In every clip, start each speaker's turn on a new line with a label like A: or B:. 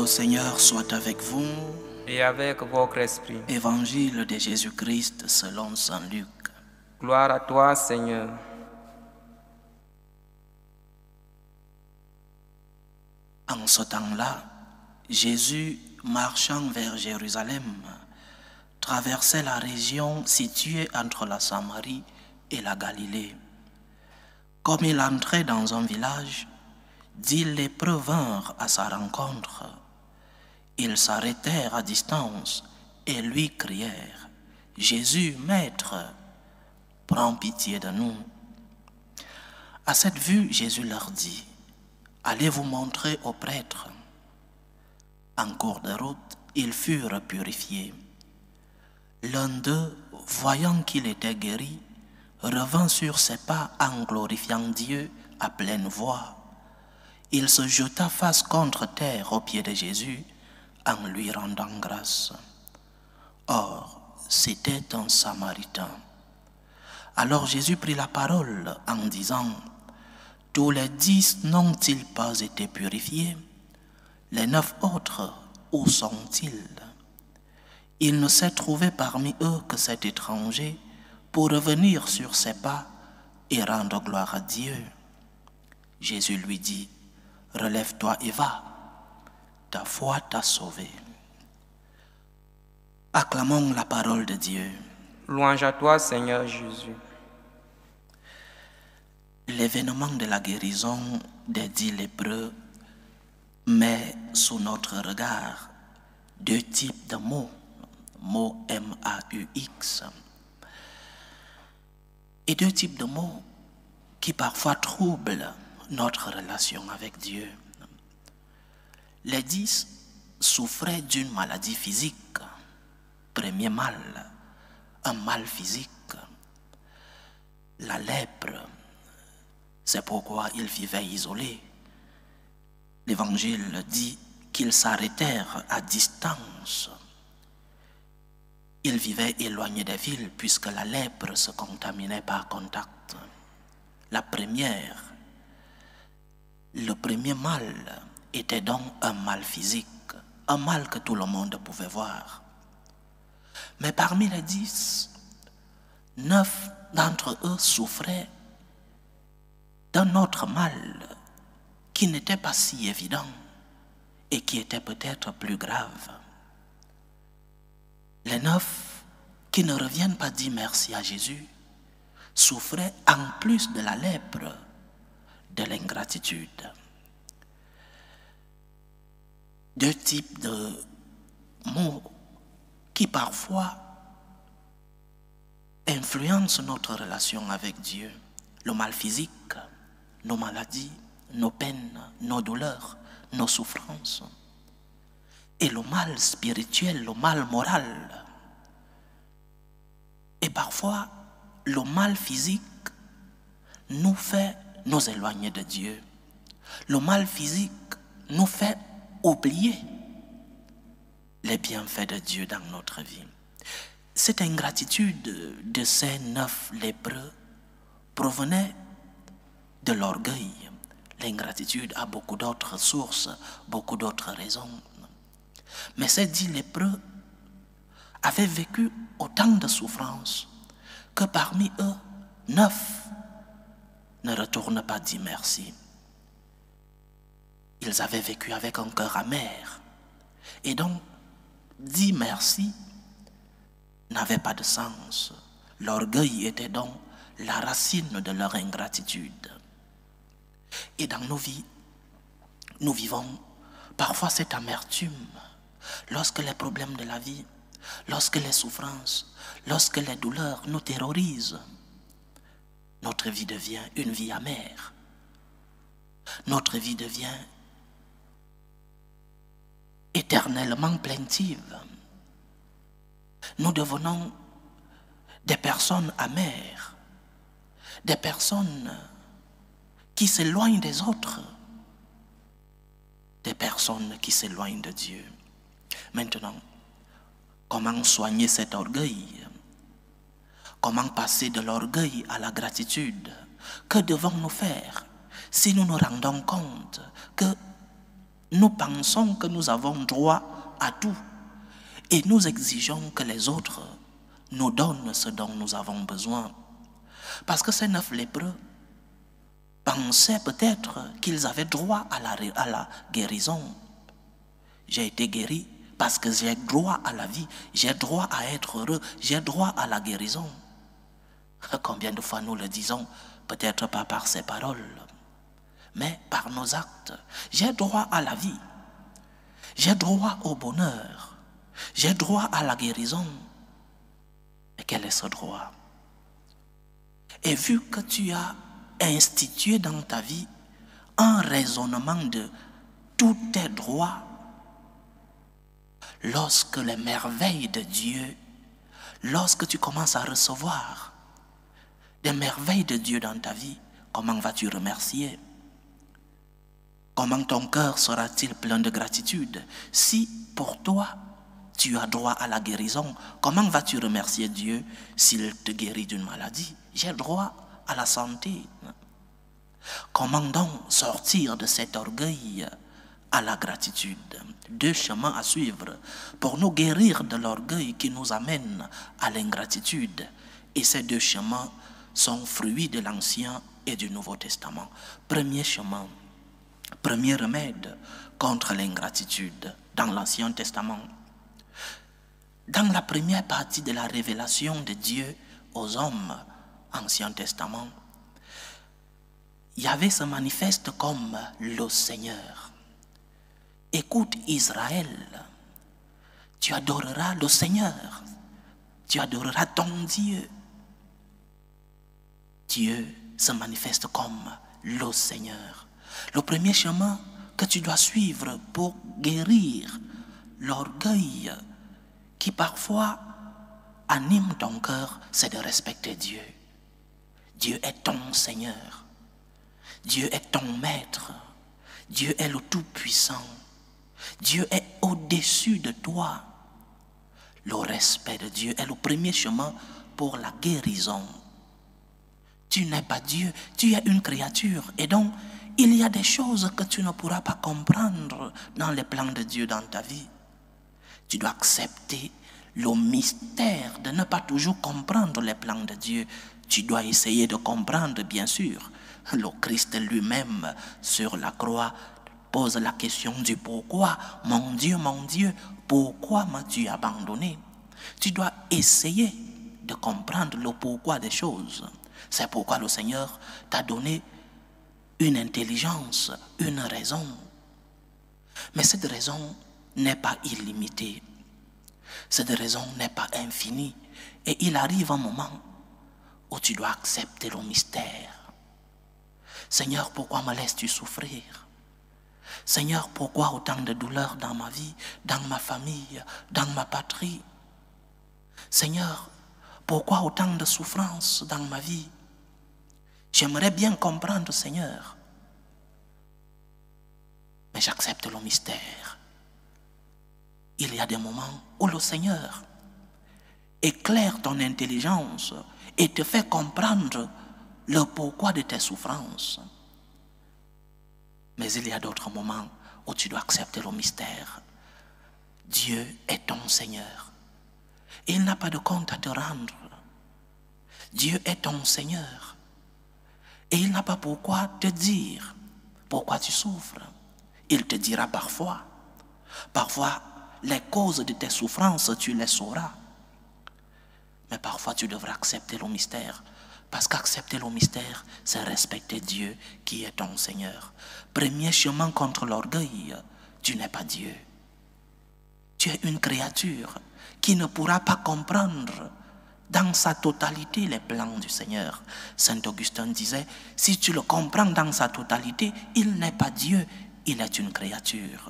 A: Seigneur soit avec vous.
B: Et avec votre esprit.
A: Évangile de Jésus-Christ selon saint Luc.
B: Gloire à toi, Seigneur.
A: En ce temps-là, Jésus, marchant vers Jérusalem, traversait la région située entre la Samarie et la Galilée. Comme il entrait dans un village, 10 lépreux vinrent à sa rencontre. Ils s'arrêtèrent à distance et lui crièrent : « Jésus, Maître, prends pitié de nous. » À cette vue, Jésus leur dit : « Allez vous montrer aux prêtres. » En cours de route, ils furent purifiés. L'un d'eux, voyant qu'il était guéri, revint sur ses pas en glorifiant Dieu à pleine voix. Il se jeta face contre terre aux pieds de Jésus en lui rendant grâce. Or, c'était un Samaritain. Alors Jésus prit la parole en disant : « Tous les 10 n'ont-ils pas été purifiés ? Les 9 autres, où sont-ils ? » Il ne s'est trouvé parmi eux que cet étranger pour revenir sur ses pas et rendre gloire à Dieu. Jésus lui dit : « Relève-toi et va, ta foi t'a sauvé. » Acclamons la parole de Dieu.
B: Louange à toi, Seigneur Jésus.
A: L'événement de la guérison des 10 lépreux met sous notre regard 2 types de mots, mots M-A-U-X, et 2 types de mots qui parfois troublent notre relation avec Dieu. Les 10 souffraient d'une maladie physique, premier mal, un mal physique, la lèpre. C'est pourquoi ils vivaient isolés. L'Évangile dit qu'ils s'arrêtèrent à distance. Ils vivaient éloignés des villes puisque la lèpre se contaminait par contact. Le premier mal était donc un mal physique, un mal que tout le monde pouvait voir. Mais parmi les 10, 9 d'entre eux souffraient d'un autre mal qui n'était pas si évident et qui était peut-être plus grave. Les 9 qui ne reviennent pas dire merci à Jésus souffraient en plus de la lèpre, de l'ingratitude. 2 types de mots qui parfois influencent notre relation avec Dieu. Le mal physique, nos maladies, nos peines, nos douleurs, nos souffrances. Et le mal spirituel, le mal moral. Et parfois, le mal physique nous éloigner de Dieu. Le mal physique nous fait oublier les bienfaits de Dieu dans notre vie. Cette ingratitude de ces 9 lépreux provenait de l'orgueil. L'ingratitude a beaucoup d'autres sources, beaucoup d'autres raisons. Mais ces 10 lépreux avaient vécu autant de souffrances que parmi eux, 9 ne retournent pas dire merci. Ils avaient vécu avec un cœur amer. Et donc, dire merci n'avait pas de sens. L'orgueil était donc la racine de leur ingratitude. Et dans nos vies, nous vivons parfois cette amertume lorsque les problèmes de la vie, lorsque les souffrances, lorsque les douleurs nous terrorisent. Notre vie devient une vie amère. Notre vie devient éternellement plaintive. Nous devenons des personnes amères, des personnes qui s'éloignent des autres, des personnes qui s'éloignent de Dieu. Maintenant, comment soigner cet orgueil? Comment passer de l'orgueil à la gratitude? Que devons-nous faire si nous nous rendons compte que Nous pensons que nous avons droit à tout et nous exigeons que les autres nous donnent ce dont nous avons besoin. Parce que ces 9 lépreux pensaient peut-être qu'ils avaient droit à la guérison. J'ai été guéri parce que j'ai droit à la vie, j'ai droit à être heureux, j'ai droit à la guérison. Combien de fois nous le disons, peut-être pas par ces paroles, mais par nos actes. J'ai droit à la vie, j'ai droit au bonheur, j'ai droit à la guérison. Mais quel est ce droit? Et vu que tu as institué dans ta vie un raisonnement de tous tes droits, lorsque les merveilles de Dieu, lorsque tu commences à recevoir des merveilles de Dieu dans ta vie, comment vas-tu remercier? Comment ton cœur sera-t-il plein de gratitude? Si pour toi, tu as droit à la guérison, comment vas-tu remercier Dieu s'il te guérit d'une maladie? J'ai droit à la santé. Comment donc sortir de cet orgueil à la gratitude? 2 chemins à suivre pour nous guérir de l'orgueil qui nous amène à l'ingratitude. Et ces 2 chemins sont fruits de l'Ancien et du Nouveau Testament. Premier chemin, premier remède contre l'ingratitude dans l'Ancien Testament. Dans la première partie de la révélation de Dieu aux hommes, Ancien Testament, Yahvé se manifeste comme le Seigneur. Écoute Israël, tu adoreras le Seigneur, tu adoreras ton Dieu. Dieu se manifeste comme le Seigneur. Le premier chemin que tu dois suivre pour guérir l'orgueil qui parfois anime ton cœur, c'est de respecter Dieu. Dieu est ton Seigneur. Dieu est ton Maître. Dieu est le Tout-Puissant. Dieu est au-dessus de toi. Le respect de Dieu est le premier chemin pour la guérison. Tu n'es pas Dieu, tu es une créature. Et donc, il y a des choses que tu ne pourras pas comprendre dans les plans de Dieu dans ta vie. Tu dois accepter le mystère de ne pas toujours comprendre les plans de Dieu. Tu dois essayer de comprendre, bien sûr. Le Christ lui-même, sur la croix, pose la question du pourquoi. Mon Dieu, pourquoi m'as-tu abandonné? Tu dois essayer de comprendre le pourquoi des choses. C'est pourquoi le Seigneur t'a donné une intelligence, une raison. Mais cette raison n'est pas illimitée. Cette raison n'est pas infinie. Et il arrive un moment où tu dois accepter le mystère. Seigneur, pourquoi me laisses-tu souffrir? Seigneur, pourquoi autant de douleurs dans ma vie, dans ma famille, dans ma patrie? Seigneur, pourquoi autant de souffrances dans ma vie? J'aimerais bien comprendre, Seigneur. Mais j'accepte le mystère. Il y a des moments où le Seigneur éclaire ton intelligence et te fait comprendre le pourquoi de tes souffrances. Mais il y a d'autres moments où tu dois accepter le mystère. Dieu est ton Seigneur. Il n'a pas de compte à te rendre. Dieu est ton Seigneur. Et il n'a pas pourquoi te dire pourquoi tu souffres. Il te dira parfois. Parfois, les causes de tes souffrances, tu les sauras. Mais parfois, tu devras accepter le mystère. Parce qu'accepter le mystère, c'est respecter Dieu qui est ton Seigneur. Premier chemin contre l'orgueil, tu n'es pas Dieu. Tu es une créature qui ne pourra pas comprendre dans sa totalité les plans du Seigneur. Saint Augustin disait, si tu le comprends dans sa totalité, il n'est pas Dieu, il est une créature.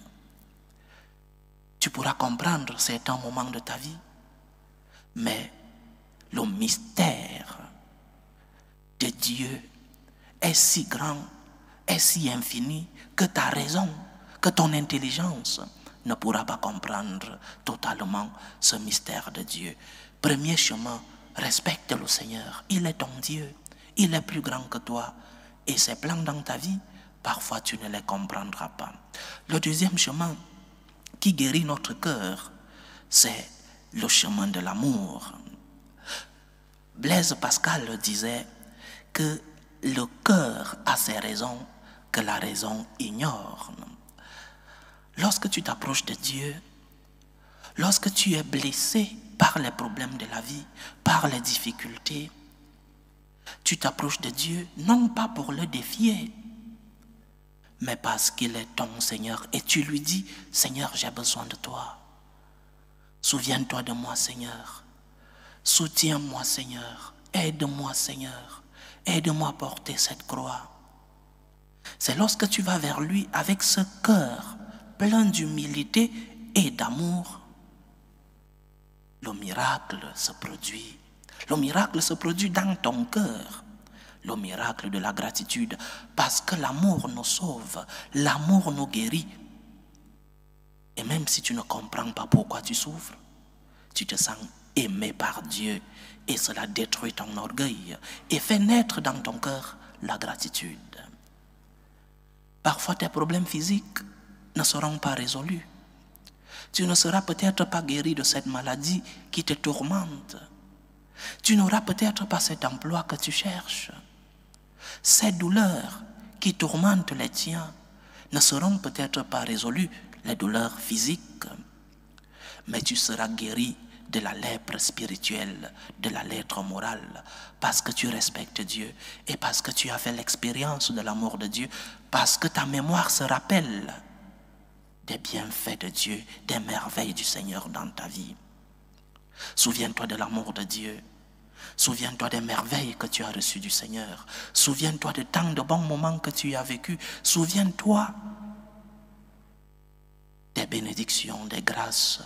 A: Tu pourras comprendre certains moments de ta vie, mais le mystère de Dieu est si grand, est si infini, que ta raison, que ton intelligence ne pourra pas comprendre totalement ce mystère de Dieu. Premier chemin, respecte le Seigneur. Il est ton Dieu. Il est plus grand que toi. Et ses plans dans ta vie parfois tu ne les comprendras pas. Le deuxième chemin qui guérit notre cœur, c'est le chemin de l'amour. Blaise Pascal disait que le cœur a ses raisons que la raison ignore. Lorsque tu t'approches de Dieu, lorsque tu es blessé par les problèmes de la vie, par les difficultés, tu t'approches de Dieu non pas pour le défier, mais parce qu'il est ton Seigneur. Et tu lui dis, Seigneur, j'ai besoin de toi. Souviens-toi de moi, Seigneur. Soutiens-moi, Seigneur. Aide-moi, Seigneur. Aide-moi à porter cette croix. C'est lorsque tu vas vers lui avec ce cœur plein d'humilité et d'amour, le miracle se produit. Le miracle se produit dans ton cœur. Le miracle de la gratitude. Parce que l'amour nous sauve. L'amour nous guérit. Et même si tu ne comprends pas pourquoi tu souffres, tu te sens aimé par Dieu. Et cela détruit ton orgueil. Et fait naître dans ton cœur la gratitude. Parfois tes problèmes physiques ne seront pas résolus. Tu ne seras peut-être pas guéri de cette maladie qui te tourmente. Tu n'auras peut-être pas cet emploi que tu cherches. Ces douleurs qui tourmentent les tiens ne seront peut-être pas résolues, les douleurs physiques, mais tu seras guéri de la lèpre spirituelle, de la lèpre morale, parce que tu respectes Dieu et parce que tu as fait l'expérience de l'amour de Dieu, parce que ta mémoire se rappelle des bienfaits de Dieu, des merveilles du Seigneur dans ta vie. Souviens-toi de l'amour de Dieu. Souviens-toi des merveilles que tu as reçues du Seigneur. Souviens-toi de tant de bons moments que tu as vécus. Souviens-toi des bénédictions, des grâces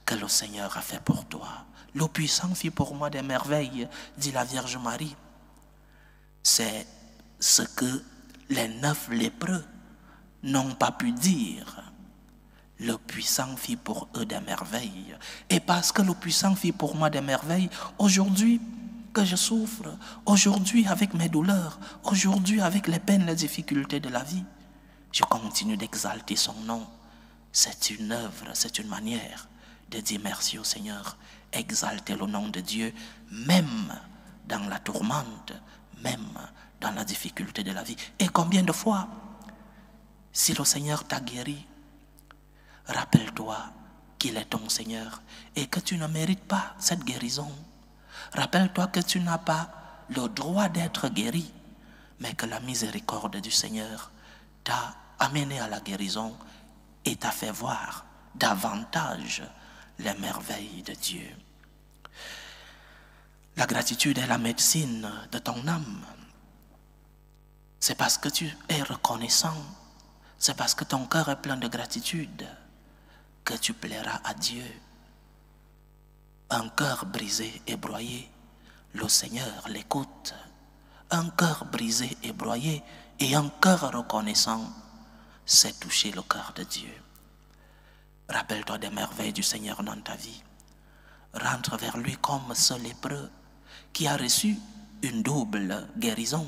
A: que le Seigneur a fait pour toi. Le puissant fit pour moi des merveilles, dit la Vierge Marie. C'est ce que les 9 lépreux n'ont pas pu dire. Le puissant fit pour eux des merveilles. Et parce que le puissant fit pour moi des merveilles, aujourd'hui que je souffre, aujourd'hui avec mes douleurs, aujourd'hui avec les peines, les difficultés de la vie, je continue d'exalter son nom. C'est une œuvre, c'est une manière de dire merci au Seigneur. Exalter le nom de Dieu, même dans la tourmente, même dans la difficulté de la vie. Et combien de fois, si le Seigneur t'a guéri, rappelle-toi qu'il est ton Seigneur et que tu ne mérites pas cette guérison. Rappelle-toi que tu n'as pas le droit d'être guéri, mais que la miséricorde du Seigneur t'a amené à la guérison et t'a fait voir davantage les merveilles de Dieu. La gratitude est la médecine de ton âme. C'est parce que tu es reconnaissant, c'est parce que ton cœur est plein de gratitude que tu plairas à Dieu. Un cœur brisé et broyé, le Seigneur l'écoute. Un cœur brisé et broyé et un cœur reconnaissant, c'est toucher le cœur de Dieu. Rappelle-toi des merveilles du Seigneur dans ta vie. Rentre vers lui comme ce lépreux qui a reçu une double guérison.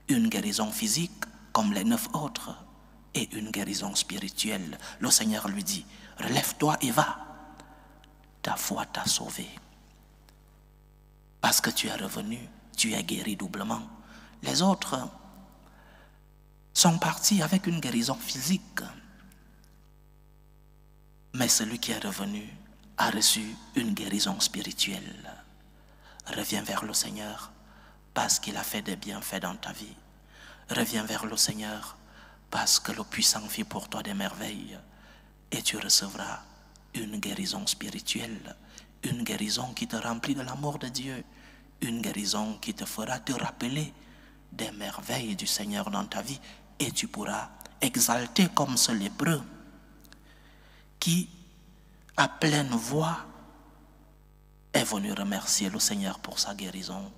A: Une guérison physique comme les 9 autres et une guérison spirituelle. Le Seigneur lui dit, relève-toi et va. Ta foi t'a sauvé. Parce que tu es revenu, tu es guéri doublement. Les autres sont partis avec une guérison physique. Mais celui qui est revenu a reçu une guérison spirituelle. Reviens vers le Seigneur parce qu'il a fait des bienfaits dans ta vie. Reviens vers le Seigneur parce que le puissant fit pour toi des merveilles et tu recevras une guérison spirituelle, une guérison qui te remplit de l'amour de Dieu, une guérison qui te fera te rappeler des merveilles du Seigneur dans ta vie et tu pourras exalter comme ce lépreux qui, à pleine voix, est venu remercier le Seigneur pour sa guérison.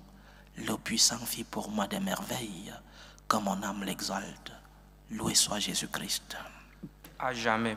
A: Le puissant fit pour moi des merveilles, que mon âme l'exalte. Loué soit Jésus-Christ.
B: À jamais.